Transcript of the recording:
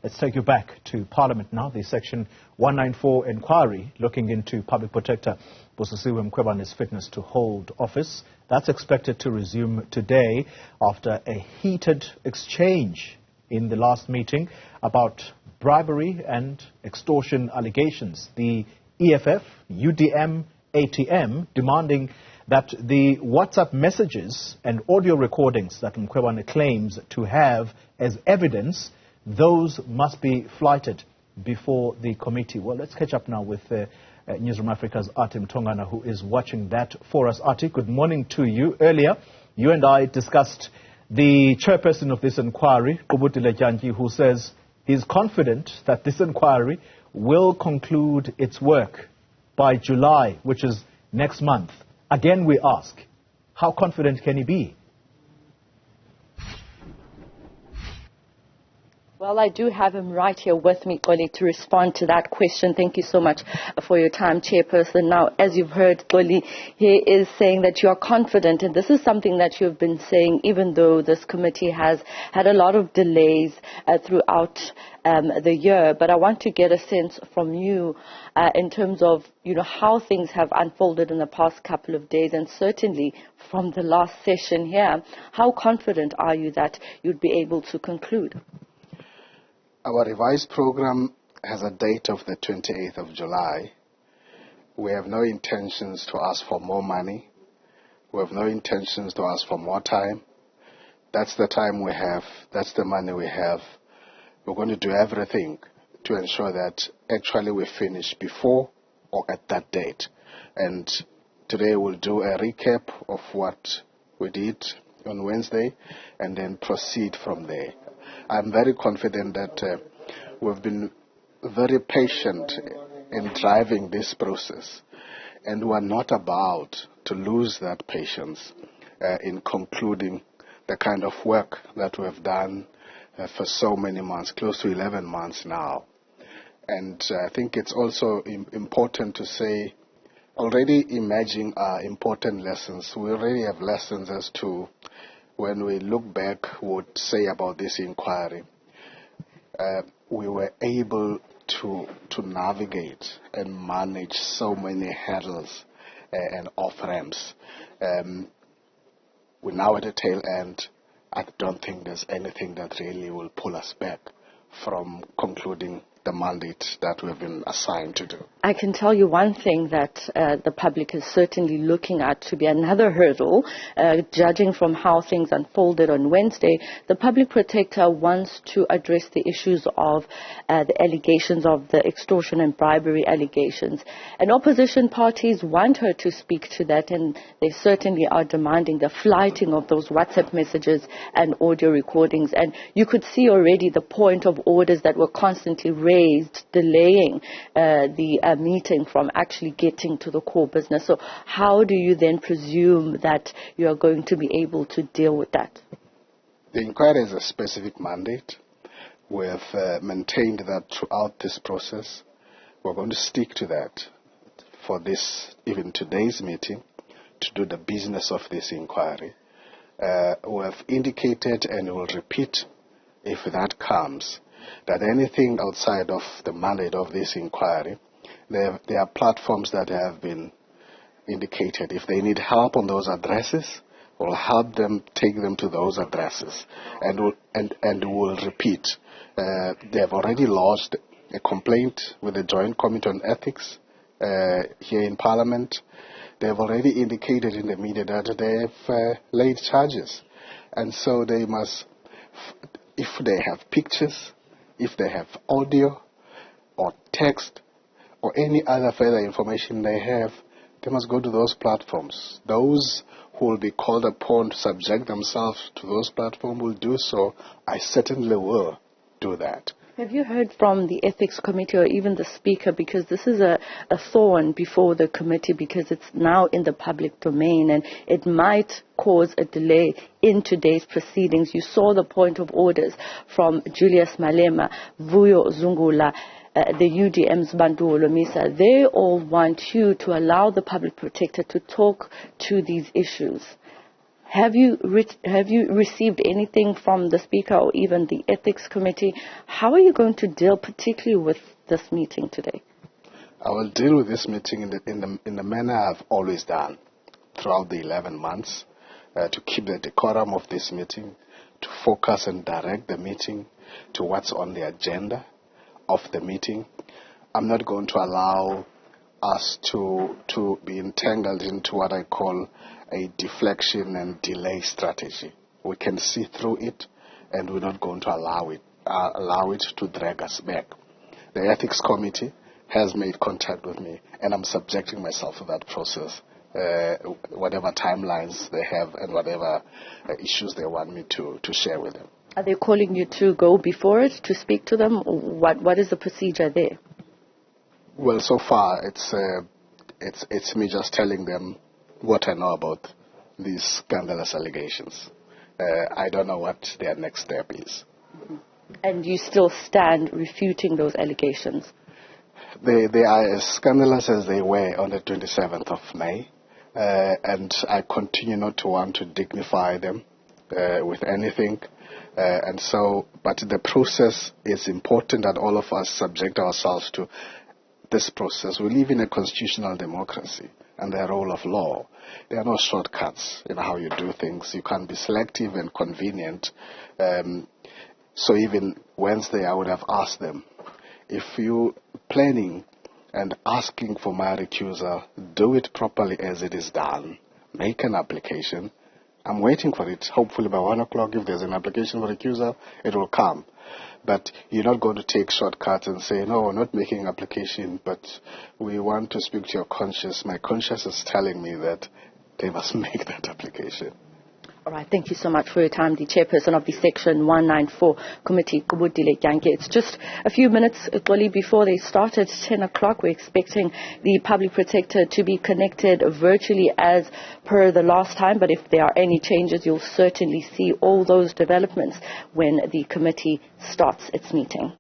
Let's take you back to Parliament now. The Section 194 inquiry looking into Public Protector Busisiwe Mkhwebane's fitness to hold office. That's expected to resume today after a heated exchange in the last meeting about bribery and extortion allegations. The EFF, UDM, ATM demanding that the WhatsApp messages and audio recordings that Mkhwebane claims to have as evidence, those must be flighted before the committee. Well, let's catch up now with Newzroom Afrika's Athi Mtongana, who is watching that for us. Athi, good morning to you. Earlier, you and I discussed the chairperson of this inquiry, Qubudile Dyantyi, who says he's confident that this inquiry will conclude its work by July, which is next month. Again, we ask, how confident can he be? Well, I do have him right here with me, Goli, to respond to that question. Thank you so much for your time, Chairperson. Now, as you've heard, Goli, he is saying that you are confident, and this is something that you've been saying, even though this committee has had a lot of delays throughout the year. But I want to get a sense from you in terms of, how things have unfolded in the past couple of days, and certainly from the last session here. How confident are you that you'd be able to conclude? Our revised program has a date of the 28th of July. We have no intentions to ask for more money. We have no intentions to ask for more time. That's the time we have. That's the money we have. We're going to do everything to ensure that actually we finish before or at that date. And today we'll do a recap of what we did on Wednesday and then proceed from there. I'm very confident that we've been very patient in driving this process, and we're not about to lose that patience in concluding the kind of work that we've done for so many months, close to 11 months now. And I think it's also important to say, already emerging are important lessons. We already have lessons as to when we look back, would say about this inquiry, we were able to navigate and manage so many hurdles and off-ramps. We're now at the tail end. I don't think there's anything that really will pull us back from concluding the mandate that we've been assigned to do. I can tell you one thing that the public is certainly looking at to be another hurdle, judging from how things unfolded on Wednesday. The Public Protector wants to address the issues of the allegations of the extortion and bribery allegations. And opposition parties want her to speak to that, and they certainly are demanding the flighting of those WhatsApp messages and audio recordings. And you could see already the point of orders that were constantly raised, delaying the meeting from actually getting to the core business. So how do you then presume that you are going to be able to deal with that? The inquiry is a specific mandate. We have maintained that throughout this process. We're going to stick to that for this, even today's meeting, to do the business of this inquiry. We have indicated and will repeat, if that comes, that anything outside of the mandate of this inquiry, there are platforms that have been indicated. If they need help on those addresses, we'll help them take them to those addresses, and we'll repeat. They have already lodged a complaint with the Joint Committee on Ethics here in Parliament. They have already indicated in the media that they have laid charges, and so they must, if they have pictures, if they have audio or text or any other further information they have, they must go to those platforms. Those who will be called upon to subject themselves to those platforms will do so. I certainly will do that. Have you heard from the Ethics Committee or even the Speaker? Because this is a thorn before the committee, because it's now in the public domain and it might cause a delay in today's proceedings. You saw the point of orders from Julius Malema, Vuyo Zungula, the UDM's Bantu Olomisa. They all want you to allow the Public Protector to talk to these issues. Have you received anything from the Speaker or even the Ethics Committee? How are you going to deal particularly with this meeting today? I will deal with this meeting in the manner I've always done throughout the 11 months, to keep the decorum of this meeting, to focus and direct the meeting to what's on the agenda of the meeting. I'm not going to allow us to be entangled into what I call a deflection and delay strategy. We can see through it, and we're not going to allow it to drag us back. The Ethics Committee has made contact with me, and I'm subjecting myself to that process, whatever timelines they have and whatever issues they want me to share with them. Are they calling you to go before it to speak to them? What is the procedure there? Well, so far it's me just telling them what I know about these scandalous allegations. I don't know what their next step is. And you still stand refuting those allegations? They are as scandalous as they were on the 27th of May, and I continue not to want to dignify them with anything. But the process is important that all of us subject ourselves to this process. We live in a constitutional democracy, and the role of law. There are no shortcuts in how you do things. You can't be selective and convenient. So even Wednesday, I would have asked them, if you planning and asking for my recusal, do it properly as it is done. Make an application. I'm waiting for it. Hopefully by 1 o'clock, if there's an application for recusal, it will come. But you're not going to take shortcuts and say, no, we're not making an application, but we want to speak to your conscience. My conscience is telling me that they must make that application. All right, thank you so much for your time, the chairperson of the Section 194 Committee, Qubudile Dyantyi. It's just a few minutes before they start at 10 o'clock. We're expecting the Public Protector to be connected virtually as per the last time, but if there are any changes, you'll certainly see all those developments when the committee starts its meeting.